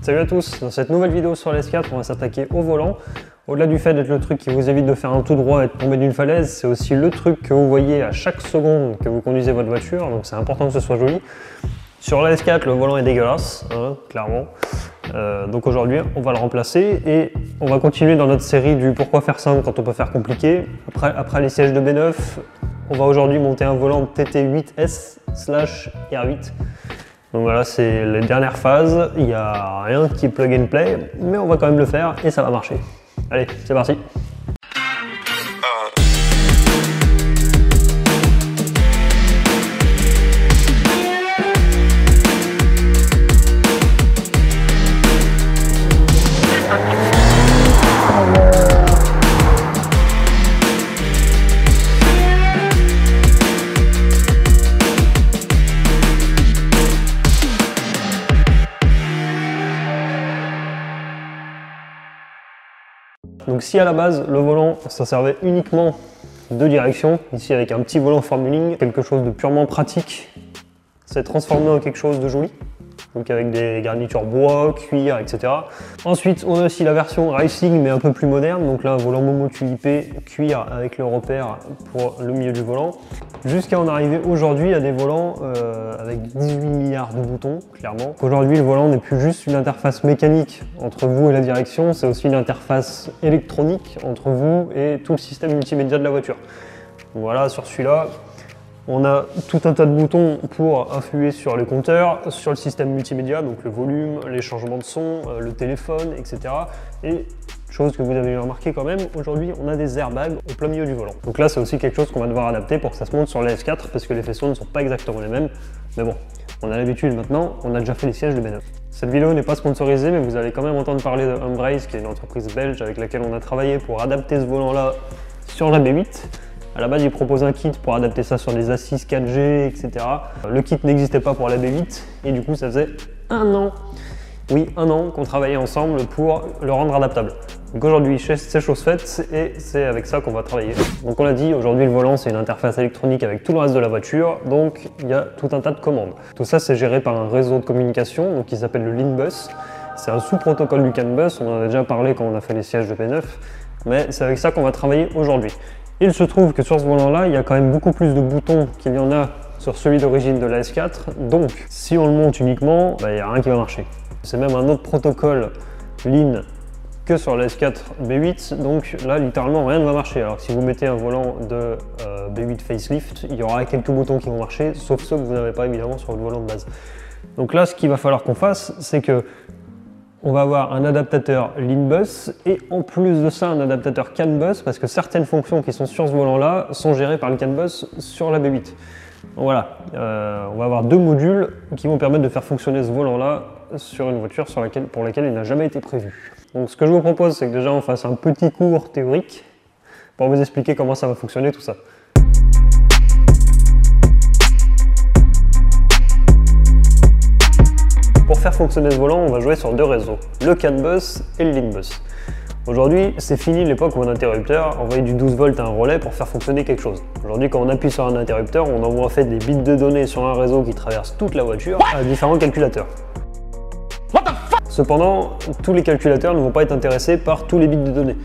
Salut à tous, dans cette nouvelle vidéo sur l'S4, on va s'attaquer au volant. Au-delà du fait d'être le truc qui vous évite de faire un tout droit et de tomber d'une falaise, c'est aussi le truc que vous voyez à chaque seconde que vous conduisez votre voiture, donc c'est important que ce soit joli. Sur la S4, le volant est dégueulasse, hein, clairement. Donc aujourd'hui, on va le remplacer et on va continuer dans notre série du pourquoi faire simple quand on peut faire compliqué. Après les sièges de B9, on va aujourd'hui monter un volant TT8S/R8. Donc voilà, c'est les dernières phases. Il n'y a rien qui est plug and play, mais on va quand même le faire et ça va marcher. Allez, c'est parti! Donc si à la base le volant ça servait uniquement de direction, ici avec un petit volant Formuling, quelque chose de purement pratique, c'est transformé en quelque chose de joli, donc avec des garnitures bois, cuir, etc. Ensuite on a aussi la version Racing mais un peu plus moderne, donc là un volant Momotu IP cuir avec le repère pour le milieu du volant, jusqu'à en arriver aujourd'hui à des volants avec 18 milliards de boutons, clairement. Aujourd'hui le volant n'est plus juste une interface mécanique entre vous et la direction, c'est aussi une interface électronique entre vous et tout le système multimédia de la voiture. Voilà, sur celui-là, on a tout un tas de boutons pour influer sur les compteurs, sur le système multimédia, donc le volume, les changements de son, le téléphone, etc. Et chose que vous avez remarqué quand même, aujourd'hui on a des airbags au plein milieu du volant. Donc là c'est aussi quelque chose qu'on va devoir adapter pour que ça se monte sur la S4 parce que les faisceaux ne sont pas exactement les mêmes. Mais bon, on a l'habitude maintenant, on a déjà fait les sièges de B9. Cette vidéo n'est pas sponsorisée mais vous allez quand même entendre parler de Embrace qui est une entreprise belge avec laquelle on a travaillé pour adapter ce volant là sur la B8. À la base, ils proposent un kit pour adapter ça sur des assises 4G, etc. Le kit n'existait pas pour la B8 et du coup, ça faisait un an, oui, un an qu'on travaillait ensemble pour le rendre adaptable. Donc aujourd'hui, c'est chose faite et c'est avec ça qu'on va travailler. Donc on l'a dit, aujourd'hui, le volant, c'est une interface électronique avec tout le reste de la voiture, donc il y a tout un tas de commandes. Tout ça, c'est géré par un réseau de communication donc qui s'appelle le LIN-Bus. C'est un sous-protocole du CAN-Bus, on en a déjà parlé quand on a fait les sièges de P9, mais c'est avec ça qu'on va travailler aujourd'hui. Il se trouve que sur ce volant-là, il y a quand même beaucoup plus de boutons qu'il y en a sur celui d'origine de la S4. Donc, si on le monte uniquement, il n'y a rien qui va marcher. C'est même un autre protocole LIN que sur la S4 B8. Donc là, littéralement, rien ne va marcher. Alors que si vous mettez un volant de B8 facelift, il y aura quelques boutons qui vont marcher, sauf ceux que vous n'avez pas évidemment sur le volant de base. Donc là, ce qu'il va falloir qu'on fasse, c'est que on va avoir un adaptateur LIN-Bus et en plus de ça un adaptateur CAN-Bus parce que certaines fonctions qui sont sur ce volant-là sont gérées par le CAN-Bus sur la B8. Donc voilà, on va avoir deux modules qui vont permettre de faire fonctionner ce volant-là sur une voiture pour laquelle il n'a jamais été prévu. Donc ce que je vous propose, c'est que déjà on fasse un petit cours théorique pour vous expliquer comment ça va fonctionner tout ça. Pour faire fonctionner ce volant, on va jouer sur deux réseaux, le CAN-Bus et le LIN-Bus. Aujourd'hui, c'est fini l'époque où un interrupteur envoyait du 12 volts à un relais pour faire fonctionner quelque chose. Aujourd'hui, quand on appuie sur un interrupteur, on envoie en fait des bits de données sur un réseau qui traverse toute la voiture à différents calculateurs. Cependant, tous les calculateurs ne vont pas être intéressés par tous les bits de données.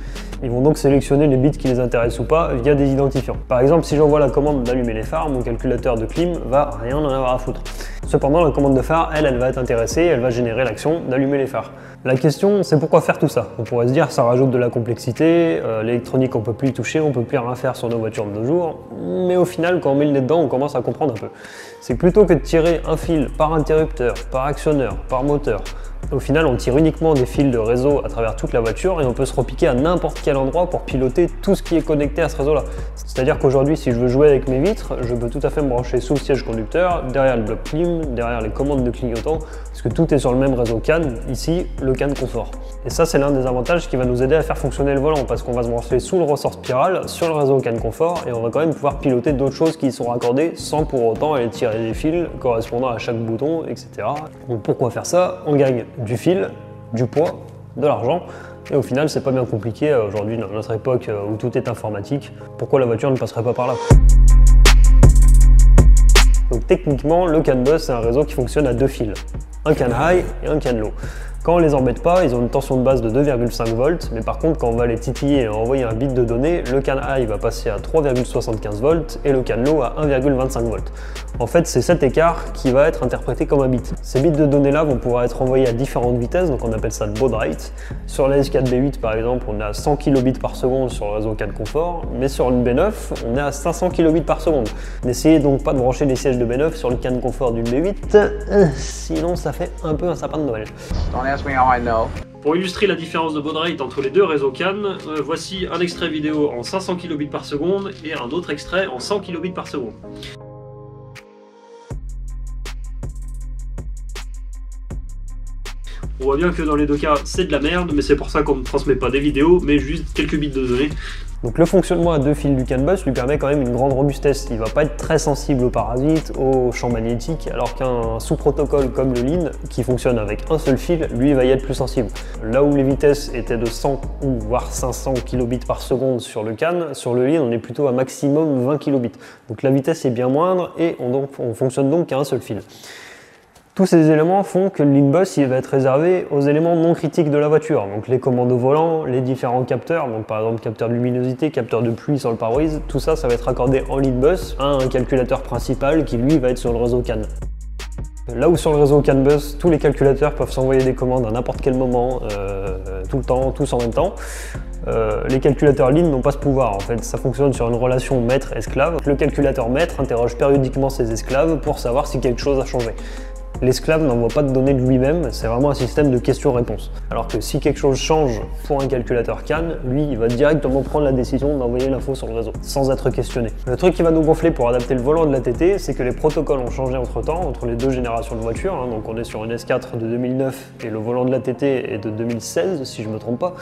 Ils vont donc sélectionner les bits qui les intéressent ou pas via des identifiants. Par exemple, si j'envoie la commande d'allumer les phares, mon calculateur de clim va rien en avoir à foutre. Cependant, la commande de phare, elle va être intéressée, elle va générer l'action d'allumer les phares. La question, c'est pourquoi faire tout ça? On pourrait se dire, ça rajoute de la complexité, l'électronique on peut plus y toucher, on peut plus rien faire sur nos voitures de nos jours, mais au final, quand on met le nez dedans, on commence à comprendre un peu. C'est que plutôt que de tirer un fil par interrupteur, par actionneur, par moteur, au final, on tire uniquement des fils de réseau à travers toute la voiture et on peut se repiquer à n'importe quel endroit pour piloter tout ce qui est connecté à ce réseau-là. C'est-à-dire qu'aujourd'hui, si je veux jouer avec mes vitres, je peux tout à fait me brancher sous le siège conducteur, derrière le bloc clim, derrière les commandes de clignotant, parce que tout est sur le même réseau CAN, ici, le CAN confort. Et ça, c'est l'un des avantages qui va nous aider à faire fonctionner le volant, parce qu'on va se brancher sous le ressort spiral, sur le réseau CAN confort, et on va quand même pouvoir piloter d'autres choses qui y sont raccordées sans pour autant aller tirer des fils correspondant à chaque bouton, etc. Donc pourquoi faire ça? On gagne du fil, du poids, de l'argent, et au final c'est pas bien compliqué aujourd'hui dans notre époque où tout est informatique. Pourquoi la voiture ne passerait pas par là? Donc techniquement le CAN bus c'est un réseau qui fonctionne à deux fils, un CAN high et un CAN low. Quand on les embête pas, ils ont une tension de base de 2,5 volts, mais par contre quand on va les titiller et envoyer un bit de données, le CAN high va passer à 3,75 volts et le CAN low à 1,25 volts. En fait, c'est cet écart qui va être interprété comme un bit. Ces bits de données là vont pouvoir être envoyés à différentes vitesses, donc on appelle ça le baud rate. Sur la S4B8 par exemple, on est à 100 kilobits par seconde sur le réseau CAN confort, mais sur une B9, on est à 500 kilobits par seconde. N'essayez donc pas de brancher les sièges de B9 sur le CAN confort d'une B8, sinon ça fait un peu un sapin de Noël. Pour illustrer la différence de baud rate entre les deux réseaux CAN, voici un extrait vidéo en 500 kilobits par seconde et un autre extrait en 100 kilobits par seconde. On voit bien que dans les deux cas, c'est de la merde, mais c'est pour ça qu'on ne transmet pas des vidéos, mais juste quelques bits de données. Donc le fonctionnement à deux fils du CAN bus lui permet quand même une grande robustesse. Il ne va pas être très sensible aux parasites, aux champs magnétiques, alors qu'un sous-protocole comme le LIN, qui fonctionne avec un seul fil, lui va y être plus sensible. Là où les vitesses étaient de 100 ou voire 500 kilobits par seconde sur le CAN, sur le LIN on est plutôt à maximum 20 kilobits. Donc la vitesse est bien moindre et on fonctionne donc qu'à un seul fil. Tous ces éléments font que le LIN bus il va être réservé aux éléments non critiques de la voiture, donc les commandes au volant, les différents capteurs, donc par exemple capteur de luminosité, capteur de pluie sur le pare-brise, tout ça, ça va être accordé en LIN bus à un calculateur principal qui lui va être sur le réseau CAN. Là où sur le réseau CAN bus, tous les calculateurs peuvent s'envoyer des commandes à n'importe quel moment, tout le temps, tous en même temps, les calculateurs LIN n'ont pas ce pouvoir. En fait, ça fonctionne sur une relation maître-esclave. Le calculateur maître interroge périodiquement ses esclaves pour savoir si quelque chose a changé. L'esclave n'envoie pas de données de lui-même, c'est vraiment un système de questions-réponses. Alors que si quelque chose change pour un calculateur CAN, lui, il va directement prendre la décision d'envoyer l'info sur le réseau, sans être questionné. Le truc qui va nous gonfler pour adapter le volant de l'ATT, c'est que les protocoles ont changé entre-temps, entre les deux générations de voitures. Donc on est sur une S4 de 2009 et le volant de l'ATT est de 2016, si je ne me trompe pas.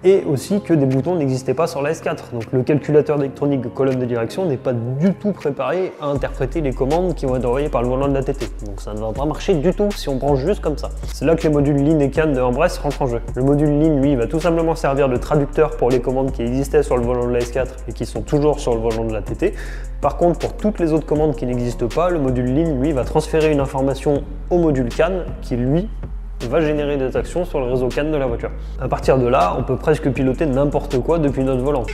Et aussi que des boutons n'existaient pas sur la S4. Donc le calculateur électronique de colonne de direction n'est pas du tout préparé à interpréter les commandes qui vont être envoyées par le volant de l'ATT. Donc ça ne va pas marcher du tout si on branche juste comme ça. C'est là que les modules LIN et CAN de Embrace rentrent en jeu. Le module LIN, lui, va tout simplement servir de traducteur pour les commandes qui existaient sur le volant de la S4 et qui sont toujours sur le volant de l'ATT. Par contre, pour toutes les autres commandes qui n'existent pas, le module LIN, lui, va transférer une information au module CAN qui, lui, va générer des actions sur le réseau CAN de la voiture. À partir de là, on peut presque piloter n'importe quoi depuis notre volant.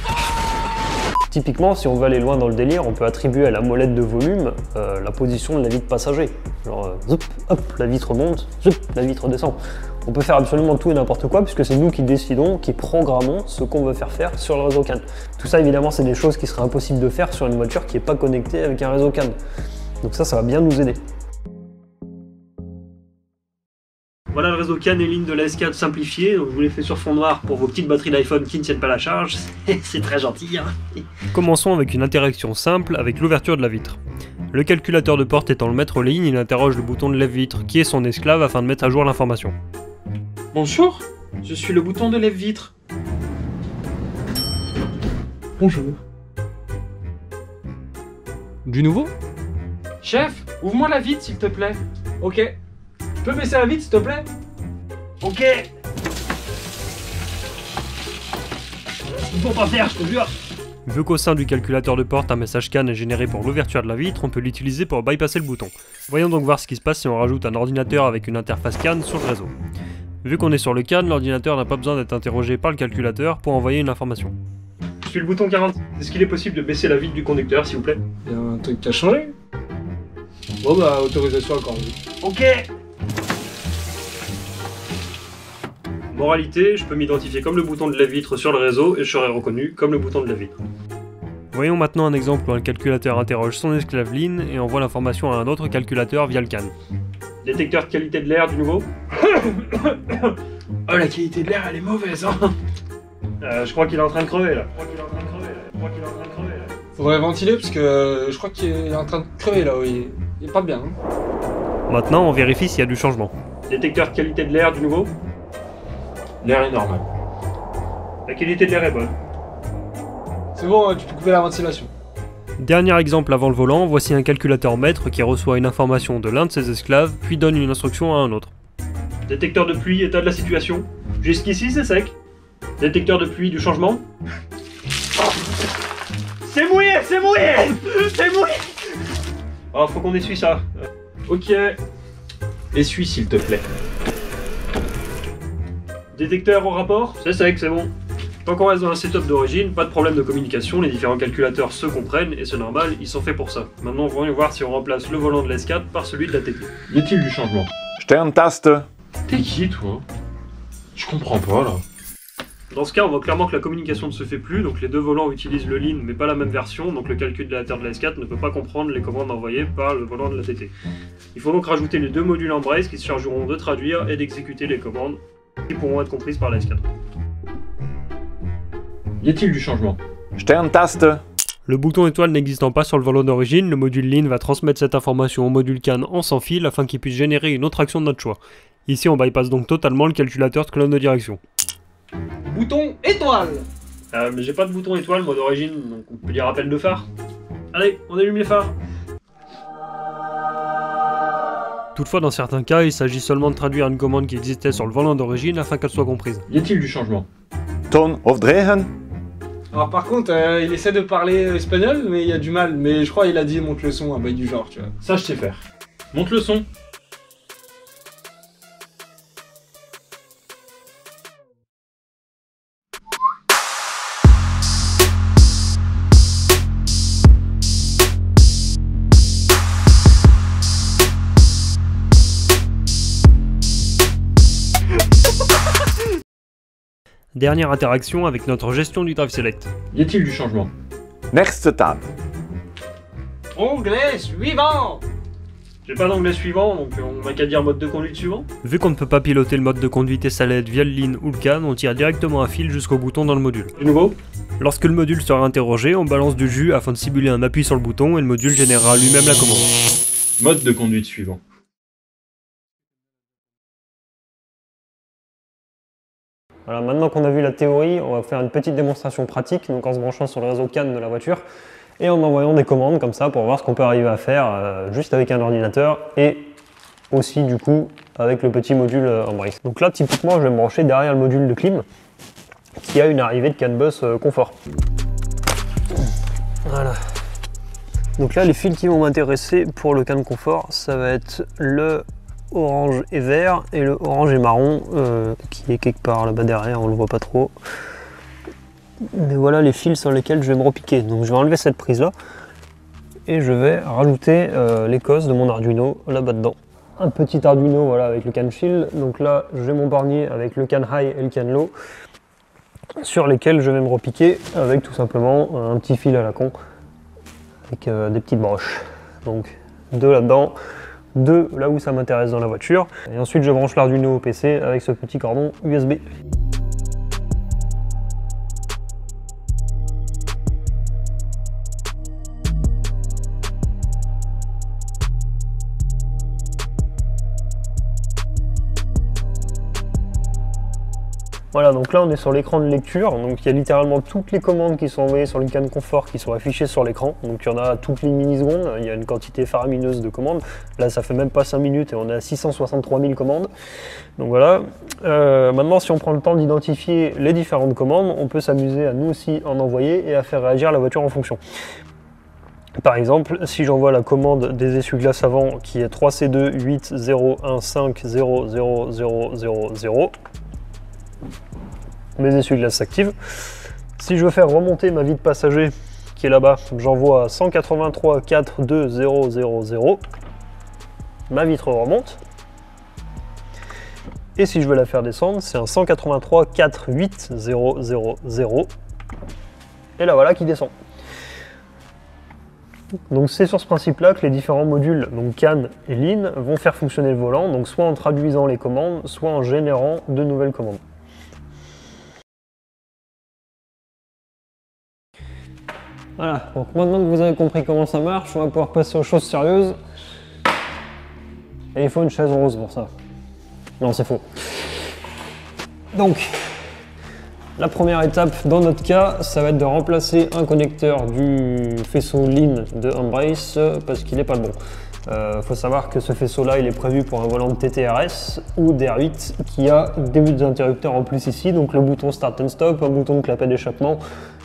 Typiquement, si on veut aller loin dans le délire, on peut attribuer à la molette de volume la position de la vitre passager. Genre, zoup, hop, la vitre monte, zoup, la vitre descend. On peut faire absolument tout et n'importe quoi puisque c'est nous qui décidons, qui programmons ce qu'on veut faire sur le réseau CAN. Tout ça, évidemment, c'est des choses qui seraient impossibles de faire sur une voiture qui n'est pas connectée avec un réseau CAN. Donc ça va bien nous aider. Voilà le réseau CAN et LIN de la S4 simplifié, donc je vous l'ai fait sur fond noir pour vos petites batteries d'iPhone qui ne tiennent pas la charge, c'est très gentil. Hein. Commençons avec une interaction simple avec l'ouverture de la vitre. Le calculateur de porte étant le maître ligne, il interroge le bouton de lève-vitre qui est son esclave afin de mettre à jour l'information. Bonjour, je suis le bouton de lève-vitre. Bonjour. Du nouveau? Chef, ouvre-moi la vitre s'il te plaît. Ok. Tu peux baisser la vitre s'il te plaît? Ok. Ils vont pas faire, je te jure. Vu qu'au sein du calculateur de porte, un message CAN est généré pour l'ouverture de la vitre, on peut l'utiliser pour bypasser le bouton. Voyons donc voir ce qui se passe si on rajoute un ordinateur avec une interface CAN sur le réseau. Vu qu'on est sur le CAN, l'ordinateur n'a pas besoin d'être interrogé par le calculateur pour envoyer une information. Je suis le bouton 40. Est-ce qu'il est possible de baisser la vitre du conducteur, s'il vous plaît? Il y a un truc qui a changé. Bon bah, autorisation encore. Ok. Moralité, je peux m'identifier comme le bouton de lève-vitre sur le réseau et je serai reconnu comme le bouton de lève-vitre. Voyons maintenant un exemple où un calculateur interroge son esclave LIN et envoie l'information à un autre calculateur via le CAN. Détecteur de qualité de l'air du nouveau. Oh, la qualité de l'air elle est mauvaise hein. Je crois qu'il est en train de crever là. Faudrait ventiler parce que je crois qu'il est en train de crever là, oui. Il est pas bien. Hein. Maintenant, on vérifie s'il y a du changement. Détecteur de qualité de l'air du nouveau. L'air est normal. La qualité de l'air est bonne. C'est bon, tu peux couper la ventilation. Dernier exemple avant le volant, voici un calculateur maître qui reçoit une information de l'un de ses esclaves, puis donne une instruction à un autre. Détecteur de pluie, état de la situation. Jusqu'ici c'est sec. Détecteur de pluie du changement. C'est mouillé, c'est mouillé, c'est mouillé. Alors faut qu'on essuie ça. Ok. Essuie s'il te plaît. Détecteur au rapport? C'est sec, c'est bon. Tant qu'on reste dans un setup d'origine, pas de problème de communication, les différents calculateurs se comprennent et c'est normal, ils sont faits pour ça. Maintenant, voyons voir si on remplace le volant de l'S4 par celui de la TT. Y a-t-il du changement? Sterntaste. T'es qui, toi? Je comprends pas, là. Dans ce cas, on voit clairement que la communication ne se fait plus, donc les deux volants utilisent le Lean mais pas la même version, donc le calculateur de la S4 ne peut pas comprendre les commandes envoyées par le volant de la TT. Il faut donc rajouter les deux modules Embrace qui se chargeront de traduire et d'exécuter les commandes qui pourront être comprises par la S4. Y a-t-il du changement? Sterntaste. Le bouton étoile n'existant pas sur le volant d'origine, le module Lean va transmettre cette information au module CAN en sans fil afin qu'il puisse générer une autre action de notre choix. Ici, on bypasse donc totalement le calculateur de colonne de direction. Bouton étoile! Mais j'ai pas de bouton étoile, moi d'origine, donc on peut dire appel de phare. Allez, on allume les phares. Toutefois, dans certains cas, il s'agit seulement de traduire une commande qui existait sur le volant d'origine afin qu'elle soit comprise. Y a-t-il du changement? Ton of drehen. Alors par contre, il essaie de parler espagnol, mais il a du mal. Mais je crois qu'il a dit monte le son, un bail du genre, tu vois. Ça, je sais faire. Monte le son. Dernière interaction avec notre gestion du Drive Select. Y a-t-il du changement? Next tab. Onglet suivant! J'ai pas d'onglet suivant, donc on n'a qu'à dire mode de conduite suivant. Vu qu'on ne peut pas piloter le mode de conduite SLED via le Lean ou le CAN, on tire directement un fil jusqu'au bouton dans le module. Du nouveau. Lorsque le module sera interrogé, on balance du jus afin de simuler un appui sur le bouton et le module générera lui-même la commande. Mode de conduite suivant. Voilà, maintenant qu'on a vu la théorie, on va faire une petite démonstration pratique, donc en se branchant sur le réseau CAN de la voiture et en envoyant des commandes comme ça pour voir ce qu'on peut arriver à faire juste avec un ordinateur et aussi du coup avec le petit module Embrace. Donc là typiquement je vais me brancher derrière le module de clim qui a une arrivée de CAN bus confort. Voilà. Donc là les fils qui vont m'intéresser pour le CAN confort, ça va être le orange et vert et le orange et marron qui est quelque part là-bas derrière, on le voit pas trop. Mais voilà les fils sur lesquels je vais me repiquer. Donc je vais enlever cette prise là et je vais rajouter les cosses de mon Arduino là-bas dedans. Un petit Arduino voilà avec le CAN Shield. Donc là j'ai mon bornier avec le CAN High et le CAN Low sur lesquels je vais me repiquer avec tout simplement un petit fil à la con avec des petites broches. Donc deux là-dedans. Deux là où ça m'intéresse dans la voiture, et ensuite je branche l'Arduino au PC avec ce petit cordon USB. Voilà, donc là on est sur l'écran de lecture, donc il y a littéralement toutes les commandes qui sont envoyées sur le CAN confort qui sont affichées sur l'écran, donc il y en a toutes les millisecondes, il y a une quantité faramineuse de commandes, là ça fait même pas 5 minutes et on est à 663 000 commandes, donc voilà. Maintenant si on prend le temps d'identifier les différentes commandes, on peut s'amuser à nous aussi en envoyer et à faire réagir la voiture en fonction. Par exemple, si j'envoie la commande des essuie-glaces avant qui est 3C2 8 0 1 5 0 0 0 0 0, mes essuie-glaces s'activent. Si je veux faire remonter ma vide passager qui est là-bas, j'envoie à 183 4 2 0 0 0, ma vitre remonte. Et si je veux la faire descendre, c'est un 183 4 8 0 0 0, et la voilà qui descend. Donc c'est sur ce principe-là que les différents modules, donc CAN et Lean, vont faire fonctionner le volant, donc soit en traduisant les commandes, soit en générant de nouvelles commandes. Voilà, donc maintenant que vous avez compris comment ça marche, on va pouvoir passer aux choses sérieuses. Et il faut une chaise rose pour ça. Non, c'est faux. Donc, la première étape dans notre cas, ça va être de remplacer un connecteur du faisceau Lean de Embrace parce qu'il n'est pas le bon. Faut savoir que ce faisceau-là, il est prévu pour un volant de TTRS ou DR8 qui a des interrupteurs en plus ici, donc le bouton Start and Stop, un bouton de clapet d'échappement,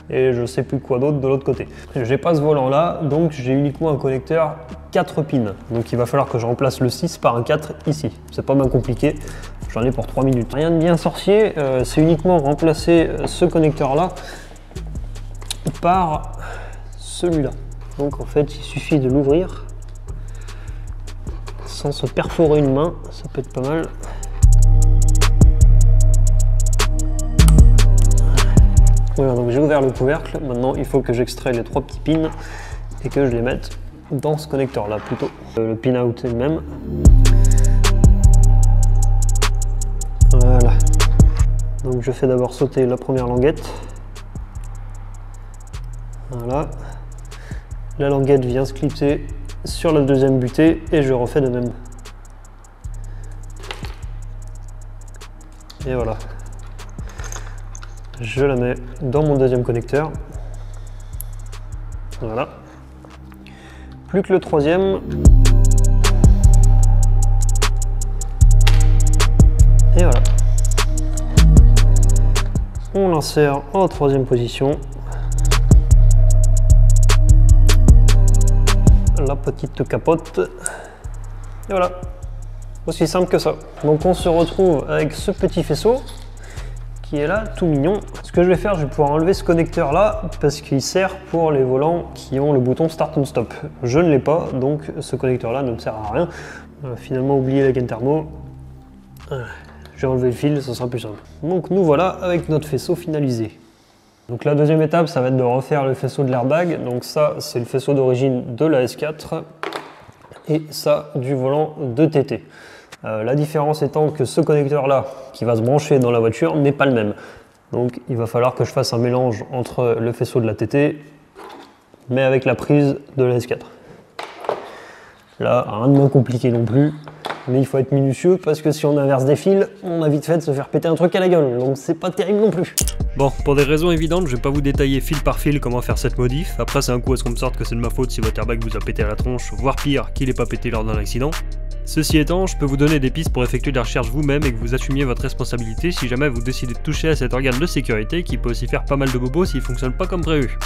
et je sais plus quoi d'autre de l'autre côté. J'ai pas ce volant là, donc j'ai uniquement un connecteur 4 pins. Donc il va falloir que je remplace le 6 par un 4 ici. C'est pas mal compliqué, j'en ai pour 3 minutes. Rien de bien sorcier, c'est uniquement remplacer ce connecteur là par celui-là. Donc en fait il suffit de l'ouvrir sans se perforer une main, ça peut être pas mal. Voilà, donc j'ai ouvert le couvercle, maintenant il faut que j'extrais les 3 petits pins et que je les mette dans ce connecteur là plutôt. Le pin out est le même. Voilà. Donc je fais d'abord sauter la première languette. Voilà. La languette vient se clipser sur la deuxième butée et je refais de même. Et voilà. Je la mets dans mon deuxième connecteur. Voilà. Plus que le troisième. Et voilà. On l'insère en troisième position. La petite capote. Et voilà. Aussi simple que ça. Donc on se retrouve avec ce petit faisceau qui est là, tout mignon. Ce que je vais faire, je vais pouvoir enlever ce connecteur là parce qu'il sert pour les volants qui ont le bouton Start and Stop. Je ne l'ai pas, donc ce connecteur là ne me sert à rien. Finalement, oublier la gaine thermo. J'ai enlevé le fil, ça sera plus simple. Donc nous voilà avec notre faisceau finalisé. Donc la deuxième étape, ça va être de refaire le faisceau de l'airbag. Donc ça, c'est le faisceau d'origine de la S4 et ça du volant de TT. La différence étant que ce connecteur là qui va se brancher dans la voiture n'est pas le même. Donc il va falloir que je fasse un mélange entre le faisceau de la TT mais avec la prise de la S4. Là, rien de moins compliqué non plus, mais il faut être minutieux parce que si on inverse des fils, on a vite fait de se faire péter un truc à la gueule, donc c'est pas terrible non plus. Bon, pour des raisons évidentes, je vais pas vous détailler fil par fil comment faire cette modif. Après, c'est un coup à ce qu'on me sorte que c'est de ma faute si votre airbag vous a pété à la tronche, voire pire, qu'il ait pas pété lors d'un accident. Ceci étant, je peux vous donner des pistes pour effectuer des recherches vous-même et que vous assumiez votre responsabilité si jamais vous décidez de toucher à cet organe de sécurité qui peut aussi faire pas mal de bobos s'il fonctionne pas comme prévu.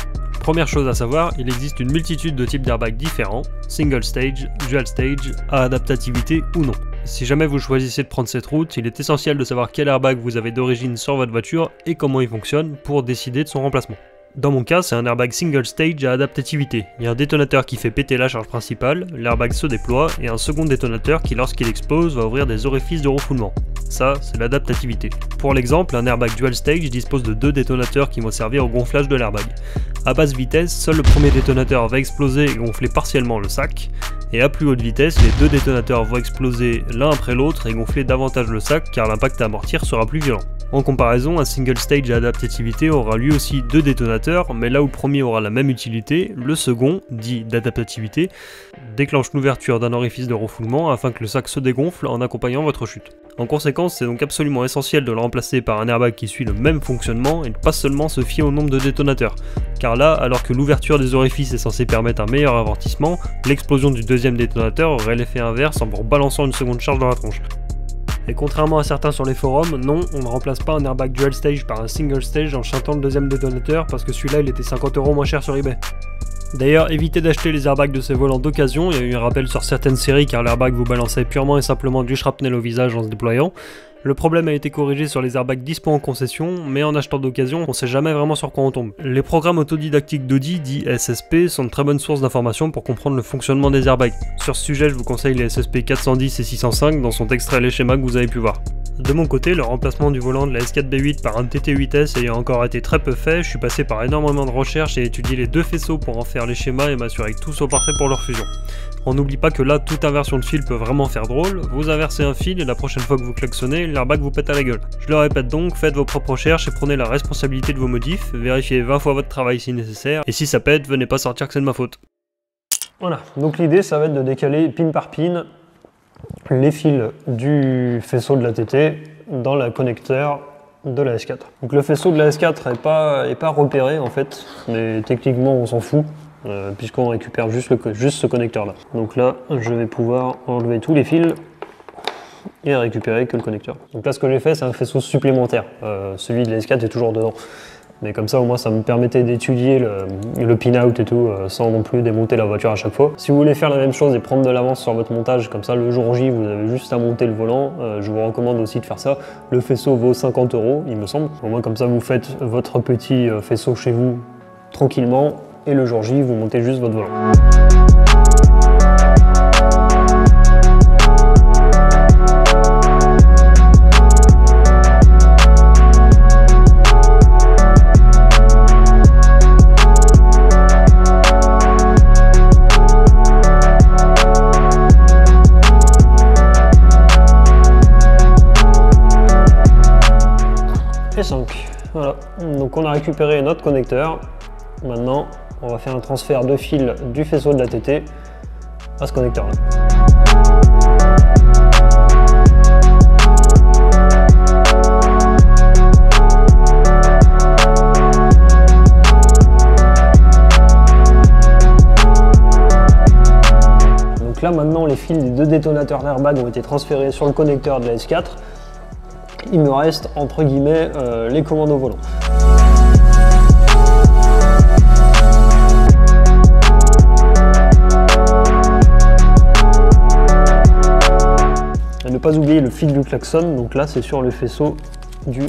Première chose à savoir, il existe une multitude de types d'airbags différents, single stage, dual stage, à adaptativité ou non. Si jamais vous choisissez de prendre cette route, il est essentiel de savoir quel airbag vous avez d'origine sur votre voiture et comment il fonctionne pour décider de son remplacement. Dans mon cas, c'est un airbag single stage à adaptativité. Il y a un détonateur qui fait péter la charge principale, l'airbag se déploie, et un second détonateur qui, lorsqu'il explose, va ouvrir des orifices de refoulement. Ça, c'est l'adaptativité. Pour l'exemple, un airbag dual stage dispose de 2 détonateurs qui vont servir au gonflage de l'airbag. À basse vitesse, seul le premier détonateur va exploser et gonfler partiellement le sac, et à plus haute vitesse, les 2 détonateurs vont exploser l'un après l'autre et gonfler davantage le sac car l'impact à amortir sera plus violent. En comparaison, un single stage à adaptativité aura lui aussi 2 détonateurs, mais là où le premier aura la même utilité, le second, dit d'adaptativité, déclenche l'ouverture d'un orifice de refoulement afin que le sac se dégonfle en accompagnant votre chute. En conséquence, c'est donc absolument essentiel de le remplacer par un airbag qui suit le même fonctionnement et pas seulement se fier au nombre de détonateurs. Car là, alors que l'ouverture des orifices est censée permettre un meilleur amortissement, l'explosion du deuxième détonateur aurait l'effet inverse en vous balançant une seconde charge dans la tronche. Et contrairement à certains sur les forums, non, on ne remplace pas un airbag dual stage par un single stage en chantant le deuxième détonateur parce que celui-là il était 50 € moins cher sur eBay. D'ailleurs, évitez d'acheter les airbags de ces volants d'occasion, il y a eu un rappel sur certaines séries car l'airbag vous balançait purement et simplement du shrapnel au visage en se déployant. Le problème a été corrigé sur les airbags dispo en concession, mais en achetant d'occasion, on sait jamais vraiment sur quoi on tombe. Les programmes autodidactiques d'Audi, dits SSP, sont de très bonnes sources d'informations pour comprendre le fonctionnement des airbags. Sur ce sujet, je vous conseille les SSP 410 et 605 dont sont extraits les schémas que vous avez pu voir. De mon côté, le remplacement du volant de la S4B8 par un TT8S ayant encore été très peu fait, je suis passé par énormément de recherches et étudié les 2 faisceaux pour en faire les schémas et m'assurer que tout soit parfait pour leur fusion. On n'oublie pas que là, toute inversion de fil peut vraiment faire drôle, vous inversez un fil et la prochaine fois que vous klaxonnez, l'airbag vous pète à la gueule. Je le répète donc, faites vos propres recherches et prenez la responsabilité de vos modifs, vérifiez 20 fois votre travail si nécessaire, et si ça pète, venez pas sortir que c'est de ma faute. Voilà, donc l'idée ça va être de décaler pin par pin les fils du faisceau de la TT dans le connecteur de la S4. Donc le faisceau de la S4 est pas repéré en fait, mais techniquement on s'en fout. Puisqu'on récupère juste ce connecteur là. Donc là, je vais pouvoir enlever tous les fils et récupérer que le connecteur. Donc là, ce que j'ai fait, c'est un faisceau supplémentaire. Celui de la S4 est toujours dedans. Mais comme ça, au moins, ça me permettait d'étudier le pin-out et tout, sans non plus démonter la voiture à chaque fois. Si vous voulez faire la même chose et prendre de l'avance sur votre montage, comme ça, le jour J, vous avez juste à monter le volant, je vous recommande aussi de faire ça. Le faisceau vaut 50 €, il me semble. Au moins, comme ça, vous faites votre petit faisceau chez vous tranquillement, et le jour J, vous montez juste votre volant. Et 5. Voilà, donc on a récupéré notre connecteur. Maintenant, on va faire un transfert de fil du faisceau de la TT à ce connecteur-là. Donc là, maintenant, les fils des 2 détonateurs d'airbag ont été transférés sur le connecteur de la S4. Il me reste entre guillemets les commandes au volant. Et ne pas oublier le fil du klaxon, donc là c'est sur le faisceau du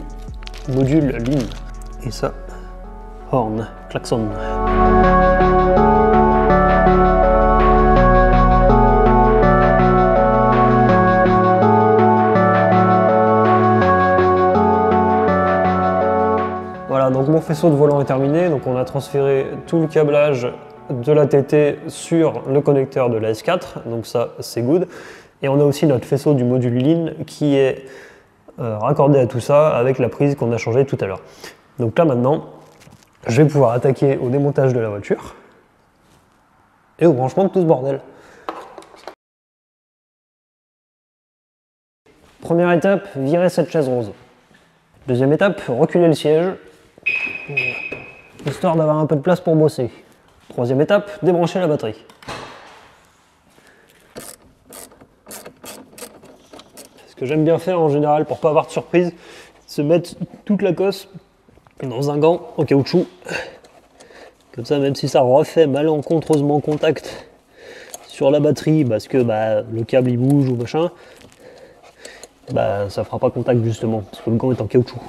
module ligne. Et ça, horn, klaxon. Voilà, donc mon faisceau de volant est terminé, donc on a transféré tout le câblage de la TT sur le connecteur de la S4, donc ça c'est good. Et on a aussi notre faisceau du module LIN qui est raccordé à tout ça avec la prise qu'on a changée tout à l'heure. Donc là maintenant, je vais pouvoir attaquer au démontage de la voiture et au branchement de tout ce bordel. Première étape, virer cette chaise rose. Deuxième étape, reculer le siège, histoire d'avoir un peu de place pour bosser. Troisième étape, débrancher la batterie. Ce que j'aime bien faire en général pour pas avoir de surprise, c'est mettre toute la cosse dans un gant en caoutchouc. Comme ça, même si ça refait malencontreusement contact sur la batterie parce que le câble il bouge ou machin, ça fera pas contact justement parce que le gant est en caoutchouc.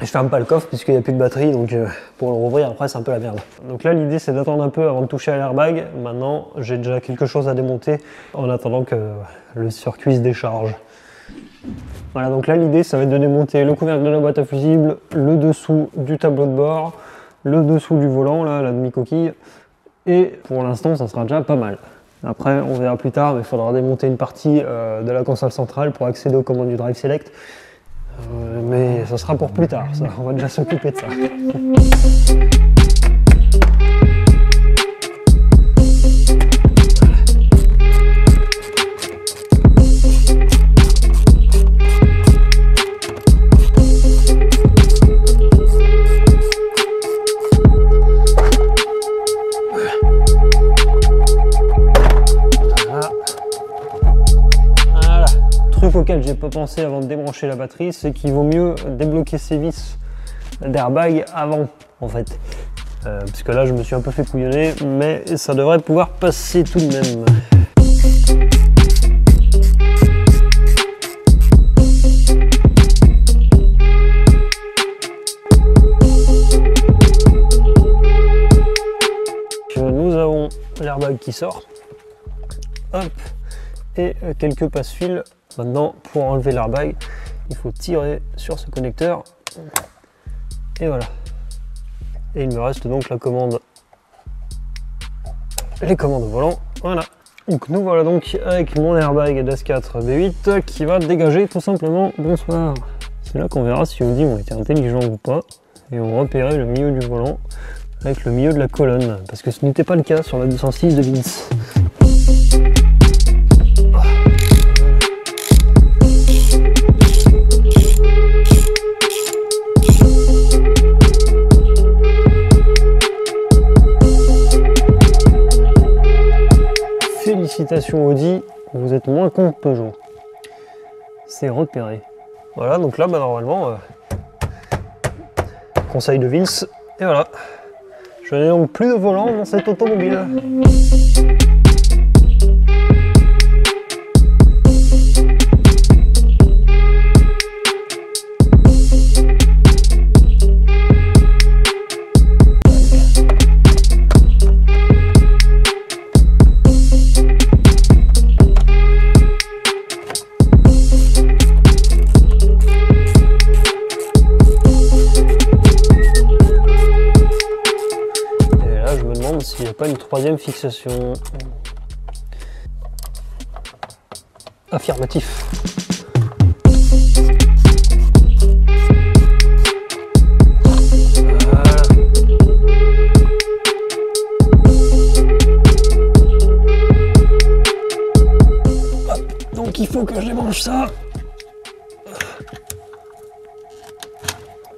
Et je ferme pas le coffre puisqu'il n'y a plus de batterie, donc pour le rouvrir après c'est un peu la merde. Donc là l'idée c'est d'attendre un peu avant de toucher à l'airbag. Maintenant j'ai déjà quelque chose à démonter en attendant que le circuit se décharge. Voilà, donc là l'idée ça va être de démonter le couvercle de la boîte à fusible, le dessous du tableau de bord, le dessous du volant, là, la demi-coquille, et pour l'instant ça sera déjà pas mal. Après on verra plus tard, mais il faudra démonter une partie de la console centrale pour accéder aux commandes du Drive Select. Mais ça sera pour plus tard, ça. On va déjà s'occuper de ça. Auquel j'ai pas pensé avant de débrancher la batterie, c'est qu'il vaut mieux débloquer ces vis d'airbag avant en fait, parce que là je me suis un peu fait couillonner, mais ça devrait pouvoir passer tout de même. Nous avons l'airbag qui sort, hop, et quelques passe-fils. Maintenant, pour enlever l'airbag, il faut tirer sur ce connecteur. Et voilà. Et il me reste donc la commande, les commandes au volant. Voilà. Donc nous voilà donc avec mon airbag d'S4 B8 qui va dégager tout simplement. Bonsoir. C'est là qu'on verra si on dit on était intelligent ou pas. Et on repérait le milieu du volant avec le milieu de la colonne. Parce que ce n'était pas le cas sur la 206 de Vince. Félicitations Audi, vous êtes moins con que Peugeot. C'est repéré. Voilà, donc là, normalement, conseil de Vince, Et voilà, je n'ai donc plus de volant dans cette automobile. S'il n'y a pas une troisième fixation. Affirmatif. Voilà. Hop. Donc il faut que je débranche ça.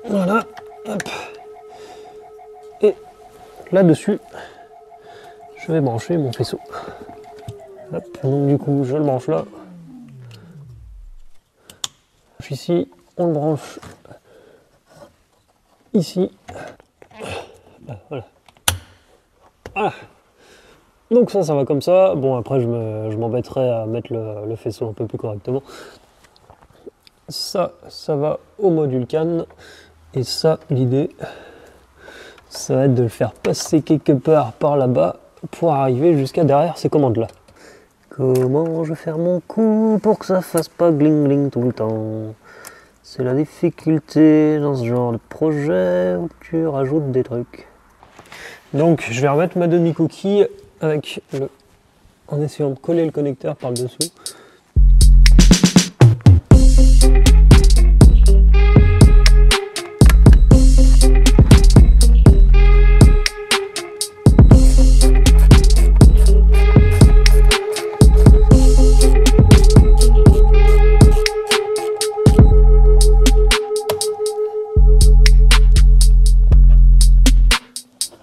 Voilà. Hop. Et là-dessus, je vais brancher mon faisceau. Hop, donc du coup, je le branche là. Ici, on le branche ici. Voilà. Voilà. Donc ça va comme ça. Bon, après, je m'embêterai à mettre le faisceau un peu plus correctement. Ça va au module CAN. Et ça, l'idée, ça va être de le faire passer quelque part par là-bas pour arriver jusqu'à derrière ces commandes là. Comment je vais faire mon coup pour que ça fasse pas gling gling tout le temps? C'est la difficulté dans ce genre de projet où tu rajoutes des trucs. Donc je vais remettre ma demi-coquille avec en essayant de coller le connecteur par le dessous.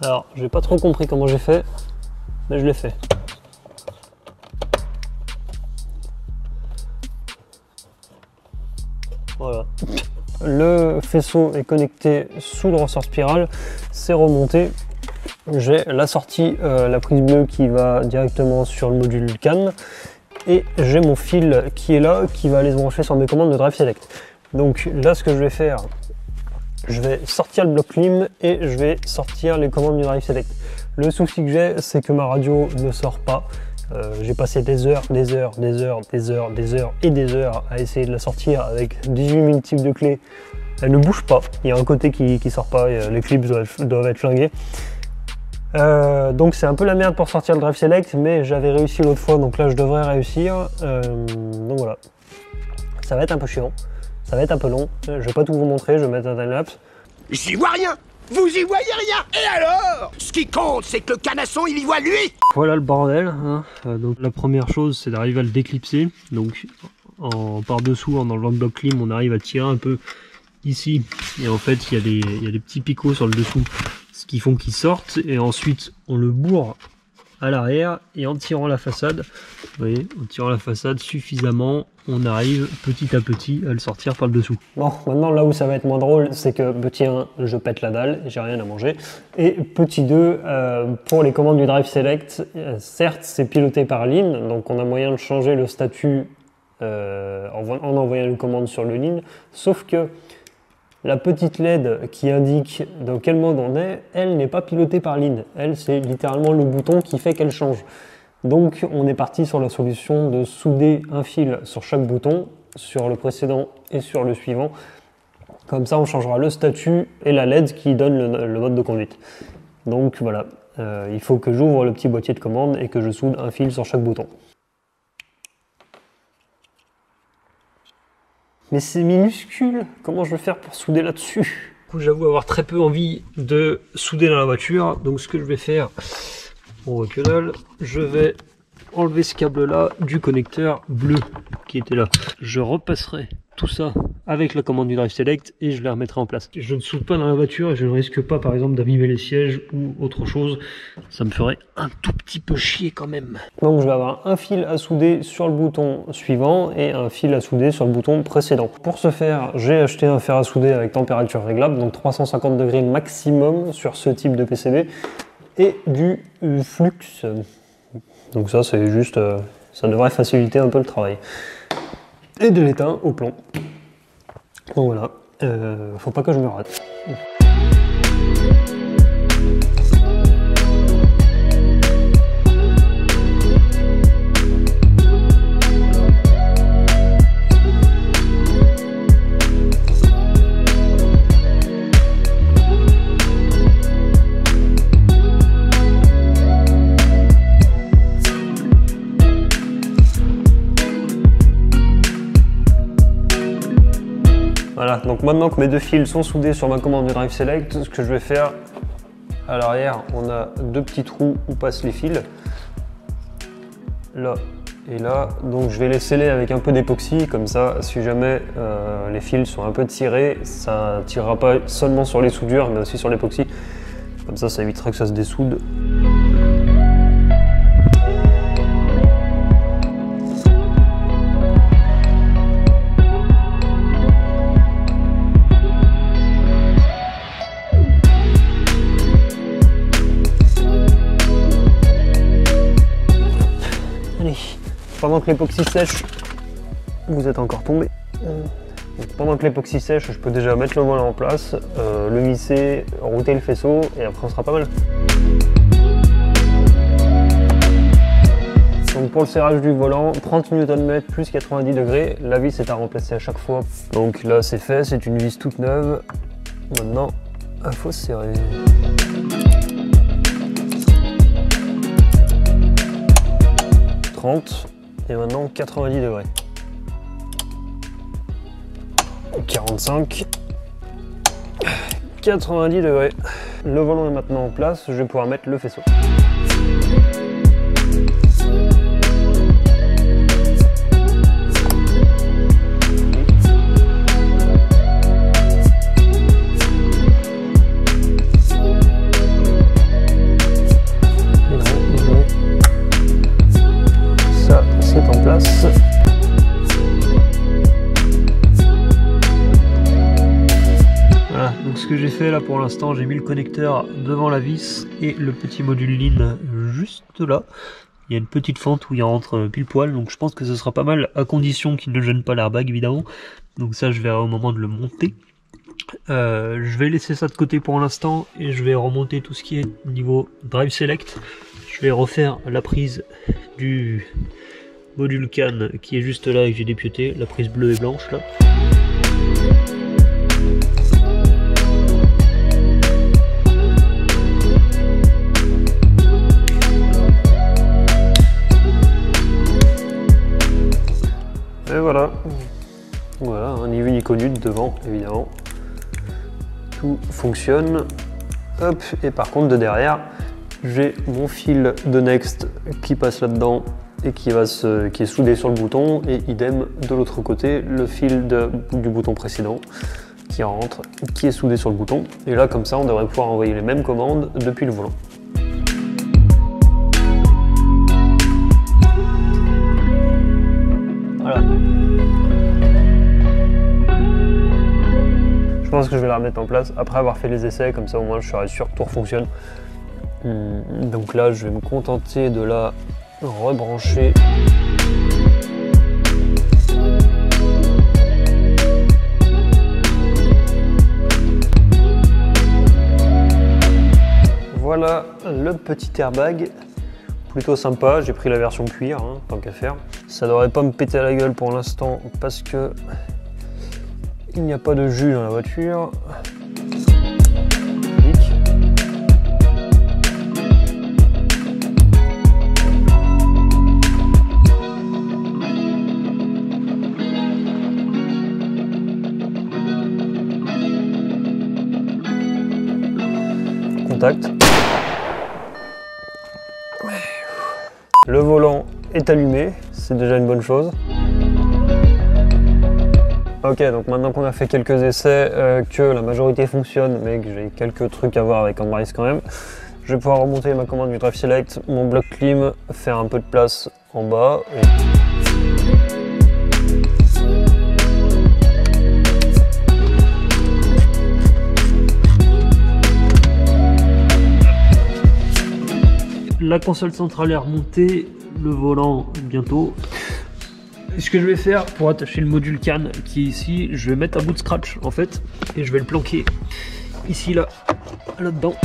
Alors, j'ai pas trop compris comment j'ai fait, mais je l'ai fait. Voilà. Le faisceau est connecté sous le ressort spirale, c'est remonté. J'ai la sortie, la prise bleue qui va directement sur le module CAN, et j'ai mon fil qui est là, qui va aller se brancher sur mes commandes de Drive Select. Donc là, ce que je vais faire, je vais sortir le bloc clim et je vais sortir les commandes du Drive Select. Le souci que j'ai, c'est que ma radio ne sort pas. J'ai passé des heures à essayer de la sortir avec 18 000 types de clés. Elle ne bouge pas. Il y a un côté qui sort pas. Les clips doivent être flingués. Donc c'est un peu la merde pour sortir le Drive Select, mais j'avais réussi l'autre fois, donc là je devrais réussir. Donc voilà. Ça va être un peu chiant. Ça va être un peu long, je vais pas tout vous montrer, je vais mettre un timelapse. J'y vois rien. Vous y voyez rien. Et alors? Ce qui compte, c'est que le canasson, il y voit lui. Voilà le bordel, hein. Donc la première chose, c'est d'arriver à le déclipser. Donc par-dessous, en enlevant le bloc clim, on arrive à tirer un peu ici. Et en fait, il y a des petits picots sur le dessous, ce qui font qu'ils sortent. Et ensuite, on le bourre à l'arrière et en tirant la façade, vous voyez, en tirant la façade suffisamment, on arrive petit à petit à le sortir par le dessous. Bon, maintenant là où ça va être moins drôle, c'est que petit 1, je pète la dalle, j'ai rien à manger. Et petit 2, pour les commandes du Drive Select, certes c'est piloté par Lean, donc on a moyen de changer le statut en envoyant une commande sur le Lean, sauf que la petite LED qui indique dans quel mode on est, elle n'est pas pilotée par Lean. Elle, c'est littéralement le bouton qui fait qu'elle change. Donc on est parti sur la solution de souder un fil sur chaque bouton, sur le précédent et sur le suivant. Comme ça on changera le statut et la LED qui donne le mode de conduite. Donc voilà, il faut que j'ouvre le petit boîtier de commande et que je soude un fil sur chaque bouton. Mais c'est minuscule, comment je vais faire pour souder là-dessus? Du coup, j'avoue avoir très peu envie de souder dans la voiture, donc ce que je vais faire, on voit que dalle, je vais enlever ce câble-là du connecteur bleu qui était là. Je repasserai tout ça avec la commande du Drive Select et je les remettrai en place. Je ne soude pas dans la voiture et je ne risque pas par exemple d'abîmer les sièges ou autre chose. Ça me ferait un tout petit peu chier quand même. Donc je vais avoir un fil à souder sur le bouton suivant et un fil à souder sur le bouton précédent. Pour ce faire, j'ai acheté un fer à souder avec température réglable, donc 350 degrés maximum sur ce type de PCB et du flux. Donc ça c'est juste, ça devrait faciliter un peu le travail. Et de l'étain au plomb. Donc voilà, faut pas que je me rate. Voilà, donc maintenant que mes deux fils sont soudés sur ma commande du Drive Select, ce que je vais faire, à l'arrière, on a deux petits trous où passent les fils, là et là, donc je vais les sceller avec un peu d'époxy, comme ça, si jamais les fils sont un peu tirés, ça tirera pas seulement sur les soudures, mais aussi sur l'époxy, comme ça évitera que ça se dessoude. Pendant que l'époxy sèche, vous êtes encore tombé. Donc pendant que l'époxy sèche, je peux déjà mettre le volant en place, le visser, router le faisceau et après on sera pas mal. Donc pour le serrage du volant, 30 Nm plus 90 degrés, la vis est à remplacer à chaque fois. Donc là c'est fait, c'est une vis toute neuve. Maintenant, il faut serrer. Et maintenant 90 degrés. 45. 90 degrés. Le volant est maintenant en place, je vais pouvoir mettre le faisceau. Voilà, donc ce que j'ai fait là pour l'instant, j'ai mis le connecteur devant la vis et le petit module LIN juste là. Il y a une petite fente où il rentre pile poil, donc je pense que ce sera pas mal à condition qu'il ne gêne pas l'airbag évidemment. Donc ça je verrai au moment de le monter. Je vais laisser ça de côté pour l'instant et je vais remonter tout ce qui est niveau Drive Select. Je vais refaire la prise du module CAN qui est juste là et que j'ai dépioté, la prise bleue et blanche là. Et voilà, voilà, ni vu ni connu de devant évidemment. Tout fonctionne. Hop, et par contre de derrière, j'ai mon fil de Next qui passe là-dedans et qui est soudé sur le bouton, et idem de l'autre côté, le fil du bouton précédent qui rentre, qui est soudé sur le bouton. Et là, comme ça, on devrait pouvoir envoyer les mêmes commandes depuis le volant. Voilà. Je pense que je vais la remettre en place après avoir fait les essais, comme ça au moins je serai sûr que tout fonctionne. Donc là, je vais me contenter de la rebrancher. Voilà le petit airbag, plutôt sympa. J'ai pris la version cuir, hein, tant qu'à faire. Ça devrait pas me péter à la gueule pour l'instant parce que il n'y a pas de jus dans la voiture. Contact. Le volant est allumé, c'est déjà une bonne chose. Ok, donc maintenant qu'on a fait quelques essais, que la majorité fonctionne, mais que j'ai quelques trucs à voir avec Andbrace quand même, je vais pouvoir remonter ma commande du Drive Select, mon bloc clim, faire un peu de place en bas. La console centrale est remontée, le volant bientôt. Ce que je vais faire pour attacher le module CAN qui est ici, je vais mettre un bout de scratch en fait et je vais le planquer ici là-dedans.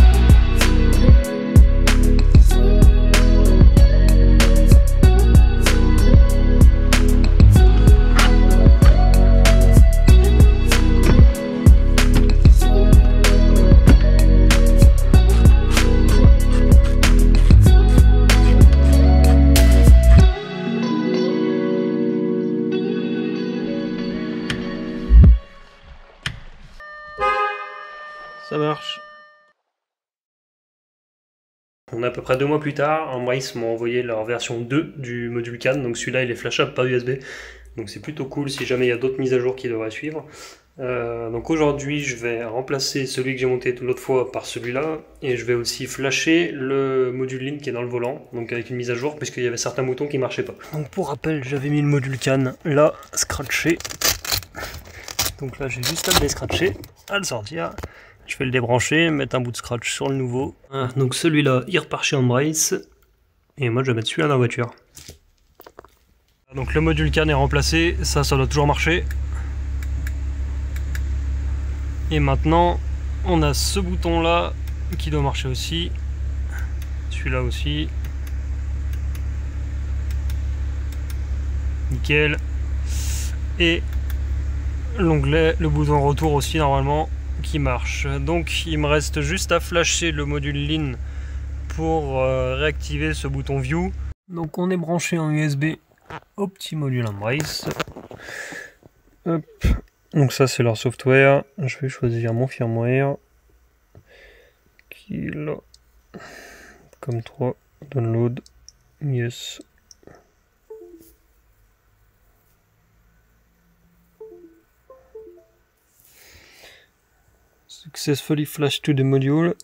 Ça marche. On est à peu près 2 mois plus tard, Andbrace m'a envoyé leur version 2 du module CAN, donc celui-là il est flashable par USB, donc c'est plutôt cool si jamais il y a d'autres mises à jour qui devraient suivre. Donc aujourd'hui je vais remplacer celui que j'ai monté l'autre fois par celui-là, et je vais aussi flasher le module LIN qui est dans le volant, donc avec une mise à jour, puisqu'il y avait certains boutons qui marchaient pas. Donc pour rappel, j'avais mis le module CAN là, scratché, donc là j'ai juste à le déscratcher, à le sortir. Je vais le débrancher, mettre un bout de scratch sur le nouveau. Donc celui-là, il repart chez Andbrace. Et moi, je vais mettre celui-là dans la voiture. Donc le module CAN est remplacé. Ça doit toujours marcher. Et maintenant, on a ce bouton-là qui doit marcher aussi. Celui-là aussi. Nickel. Et l'onglet, le bouton retour aussi, normalement, qui marche. Donc il me reste juste à flasher le module LIN pour réactiver ce bouton View. Donc on est branché en USB au petit module Andbrace. Hop. Donc ça c'est leur software. Je vais choisir mon firmware qui est là comme 3. Download. Yes. Successfully flash to the module,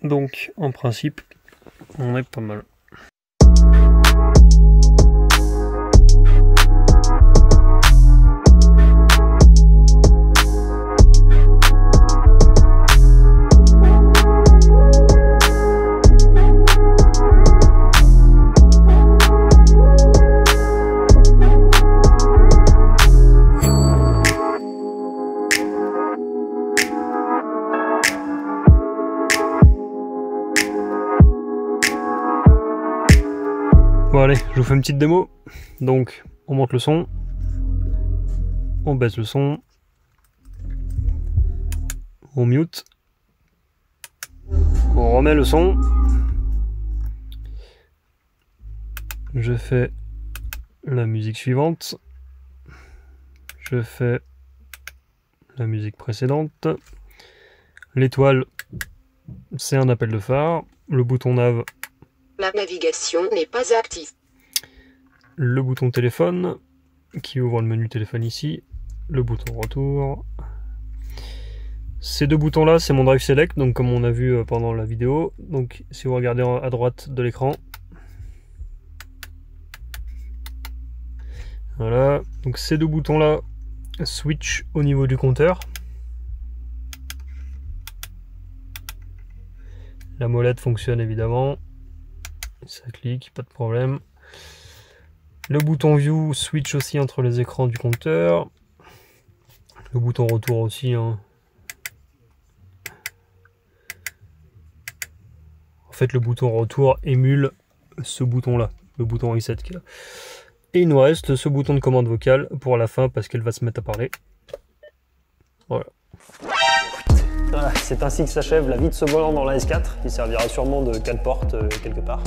donc en principe on est pas mal. Bon allez, je vous fais une petite démo. Donc on monte le son, on baisse le son, on mute, on remet le son, je fais la musique suivante, je fais la musique précédente, l'étoile c'est un appel de phare, le bouton nav. La navigation n'est pas active. Le bouton téléphone qui ouvre le menu téléphone ici, le bouton retour. Ces deux boutons là c'est mon Drive Select, donc comme on a vu pendant la vidéo. Donc si vous regardez à droite de l'écran, voilà, donc ces deux boutons là switch au niveau du compteur. La molette fonctionne évidemment. Ça clique, pas de problème. Le bouton View switch aussi entre les écrans du compteur. Le bouton retour aussi. Hein. En fait, le bouton retour émule ce bouton-là, le bouton reset qui est là. Et il nous reste ce bouton de commande vocale pour la fin parce qu'elle va se mettre à parler. Voilà. Voilà, c'est ainsi que s'achève la vie de ce volant dans la S4, qui servira sûrement de 4 portes quelque part.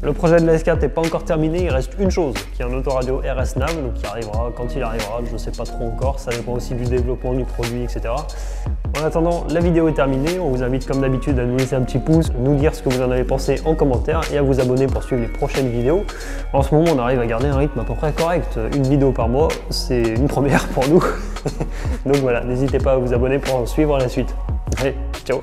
Le projet de la S4 n'est pas encore terminé, il reste une chose, qui est un autoradio RS Nav, donc qui arrivera quand il arrivera, je ne sais pas trop encore, ça dépend aussi du développement du produit, etc. En attendant, la vidéo est terminée. On vous invite comme d'habitude à nous laisser un petit pouce, nous dire ce que vous en avez pensé en commentaire et à vous abonner pour suivre les prochaines vidéos. En ce moment, on arrive à garder un rythme à peu près correct. Une vidéo par mois, c'est une première pour nous. Donc voilà, n'hésitez pas à vous abonner pour en suivre la suite. Allez, ciao!